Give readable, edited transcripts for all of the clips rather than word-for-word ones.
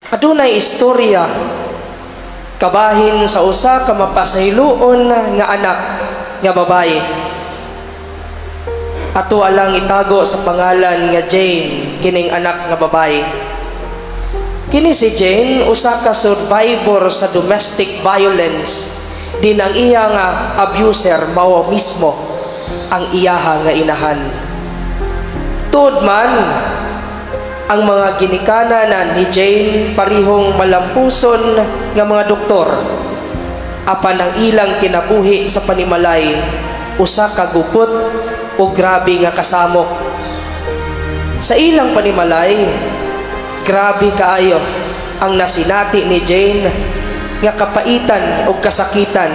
Adunay istorya kabahin sa usa ka mapasayloon nga anak nga babae. Ato alang itago sa pangalan nga Jane kining anak nga babae. Kini si Jane usa ka survivor sa domestic violence, din ang iya nga abuser mao mismo ang iyaha nga inahan. Tuod man ang mga ginikanan ni Jane parihong malampuson nga mga doktor, apan ang ilang kinabuhi sa panimalay usa ka gupot o grabe nga kasamok. Sa ilang panimalay, grabe kaayo ang nasinati ni Jane nga kapaitan o kasakitan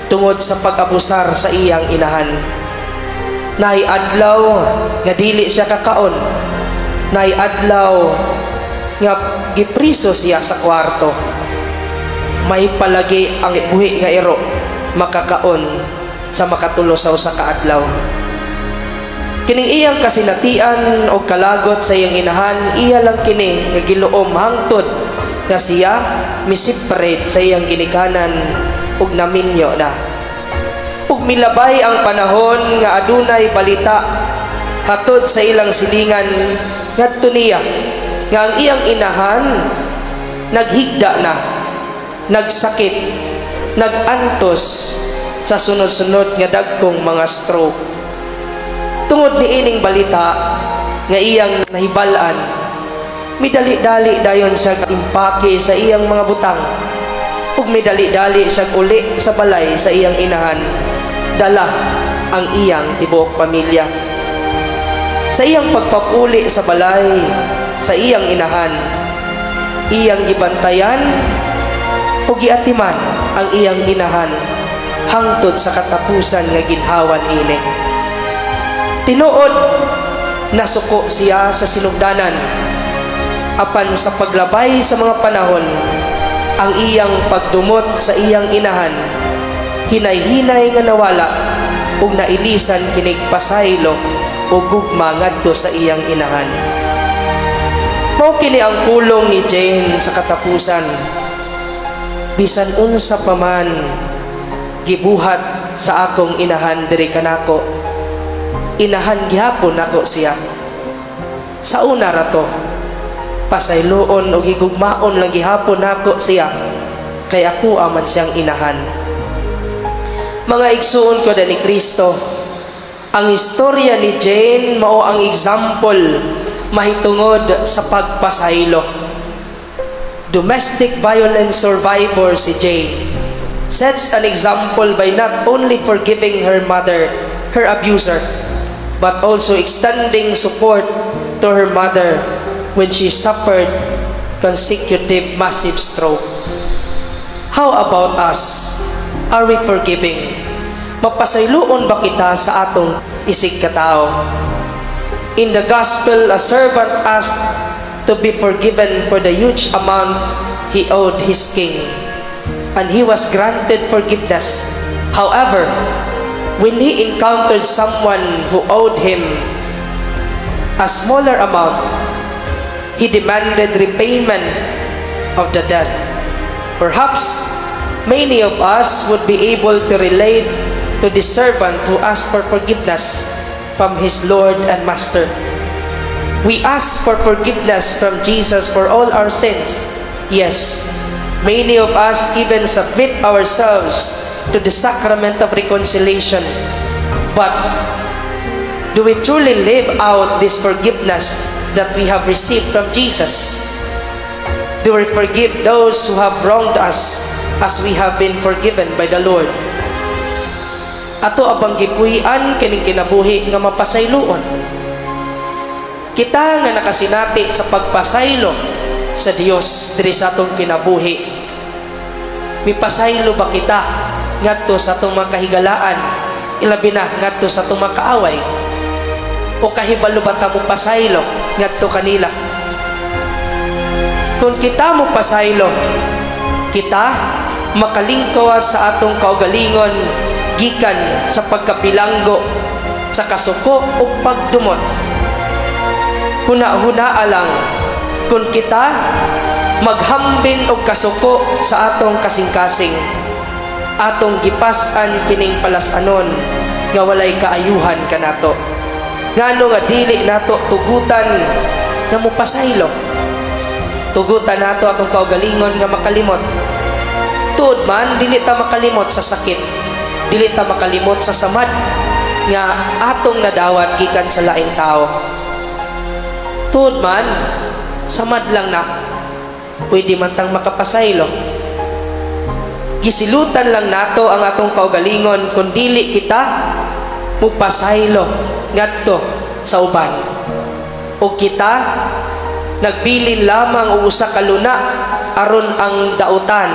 tungod sa pag-abusar sa iyang inahan. Naiadlaw nga dili siya kakaon, naiadlaw nga gipriso siya sa kwarto. May palagi ang buhi nga iro makakaon sa makatulo sa usa ka adlaw. Kining iyang kasinatian o kalagot sa iyang inahan, iya lang kini nga giluom hangtod nga siya miseparate sa iyang ginikanan ug naminyo na. Ug milabay ang panahon nga adunay balita hatod sa ilang silingan ngadto niya nga ang iyang inahan naghigda na, nagsakit, nagantos sa sunod-sunod nga dagkong mga stroke. Tungod ni ining balita nga iyang nahibalan, midali-dali dayon siya impake sa iyang mga butang ug midali-dali siya uli sa balay sa iyang inahan, dala ang iyang tibuok pamilya. Sa iyang pagpapuli sa balay sa iyang inahan, iyang gibantayan o giatiman ang iyang inahan hangtod sa katapusan nga ginhawan ini. Tinuod nasuko siya sa sinugdanan, apan sa paglabay sa mga panahon ang iyang pagdumot sa iyang inahan hinay-hinay nga nawala ug nailisan kinig pasaylo o gugma ngadto sa iyang inahan. Mao kini ang pulong ni Jane sa katapusan. Bisan unsa pa man gibuhat sa akong inahan diri kanako, inahan gihapon nako siya. Sa una rato, pasayloon o gigugmaon lang gihapon nako siya, kay ako aman siyang inahan. Mga igsuon ko ni Kristo, ang istorya ni Jane mao ang example mahitungod sa pagpasaylo. Domestic violence survivor si Jane sets an example by not only forgiving her mother, her abuser, but also extending support to her mother when she suffered consecutive massive stroke. How about us? Are we forgiving? Mapasayloon ba kita sa atong isig katao? In the gospel, a servant asked to be forgiven for the huge amount he owed his king, and he was granted forgiveness. However, when he encountered someone who owed him a smaller amount, he demanded repayment of the debt. Perhaps many of us would be able to relate to the servant who asked for forgiveness from his Lord and Master. We ask for forgiveness from Jesus for all our sins. Yes, many of us even submit ourselves to the sacrament of reconciliation. But do we truly live out this forgiveness that we have received from Jesus? Do we forgive those who have wronged us as we have been forgiven by the Lord? Ato abang gipuy-an kining kinabuhi nga mapasayloon. Kita nga nakasinati sa pagpasaylo sa Dios diri sa atong kinabuhi. Mipasaylo ba kita ngadto sa atong mga kahigalaan, ilabi na ngadto sa atong mga kaaway? O kahibalo ba ta mo pasaylo ngadto kanila? Kung kita mo pasaylo, kita makalingkawas sa atong kaugalingon gikan sa pagkabilanggo, sa kasuko o pagdumot. Huna-huna lang kung kita maghambin og kasuko sa atong kasing-kasing, atong gipas-an kining palasanon nga walay kaayuhan kanato, ngano nga dili nato tugutan nga mupasaylo. Tugutan nato atong kaugalingon nga makalimot. Tuod man dili ta makalimot sa sakit, dili ta makalimot sa samad nga atong nadawat gikan sa laing tao. Tuod man samad lang na pwede man tang makapasaylo. Gisilutan lang nato ang atong kaugalingon kung dili kita mupasaylo ngadto sa uban, o kita nagbilin lamang o usa ka luna aron ang dautan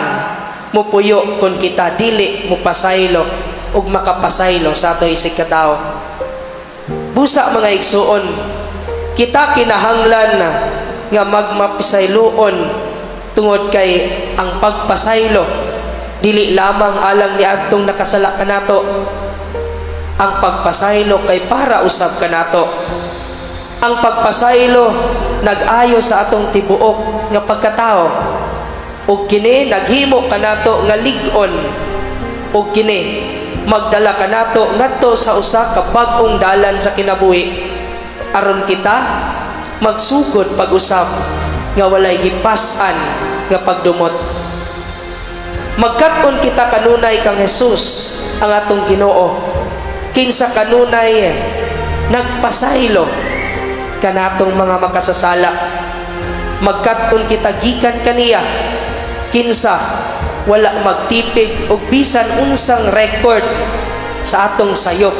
mupuyo kung kita dili mupasaylo ug makapasaylo sa ato isig ka tao. Busa mga igsuon, kita kinahanglan nga magmapisayloon tungod kay ang pagpasaylo dili lamang alang ni adtong nakasala kanato. Ang pagpasaylo kay para usab kanato. Ang pagpasaylo nag-ayo sa atong tibuok nga pagkatao, ug kini naghimo kanato nga lig-on, ug kini magdala kanato ngadto sa usa ka bag-ong dalan sa kinabuhi aron kita magsugod pag-usab nga walay gipas-an nga pagdumot. Magkat-on kita kanunay kang Jesus ang atong Ginoo, kinsa kanunay nagpasaylo kanatong mga makasasala. Magkat-on kita gikan kaniya, kinsa wala magtipig og bisan unsang record sa atong sayop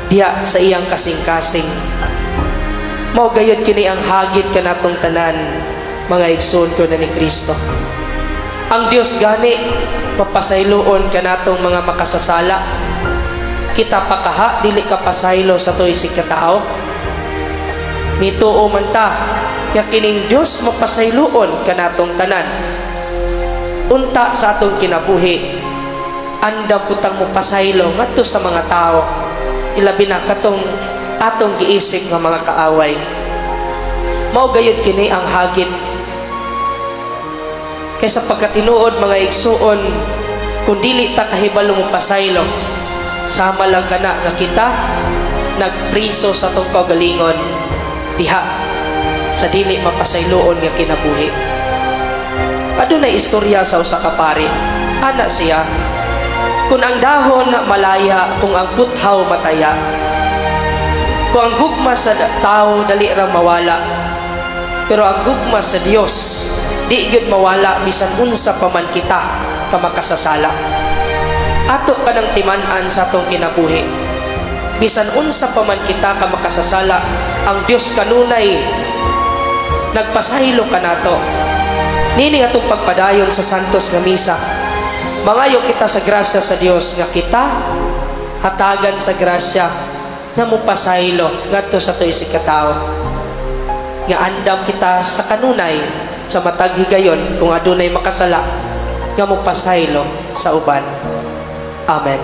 diya sa iyang kasing-kasing. Mao gayud kini ang hagit kanatong tanan, mga igsoon ko na ni Kristo. Ang Dios gani papasayloon kanatong mga makasasala. Kita pakaha dili ka pasaylo sa toy si katao. Mituo man ta nga kining Dios mapasayloon kanatong tanan. Unta sa atong kinabuhi, andam kutang mo pasaylo ngadto sa mga tao, ilabi na katong atong giisip nga mga kaaway. Mao gayud kini ang hagit. Kaysa pagkatinuod mga igsuon, kung dili ta kahibalo mo pasaylo, sama lang kana nga kita nagpriso sa atong kaugalingon diha sa dili mapasayloon nga kinabuhi. Adunay istorya sa usa ka pari. Ana siya, kung ang dahon malaya, kung ang puthaw mataya, kung ang gugma sa tao dali ra mawala, pero ang gugma sa Dios di gid mawala bisan unsa pa man kita ka makasasala. Ato kanang timan-an sa atong kinabuhi, bisan unsa pa man kita ka makasasala, ang Dios kanunay nagpasaylo kanato. Nini atong pagpadayon sa santos nga misa, mangayo kita sa grasya sa Dios nga kita hatagan sa grasya nga mupasaylo ngadto sa toy si katao, nga andam kita sa kanunay sa matag higayon kung adunay makasala nga mupasaylo sa uban. Amen.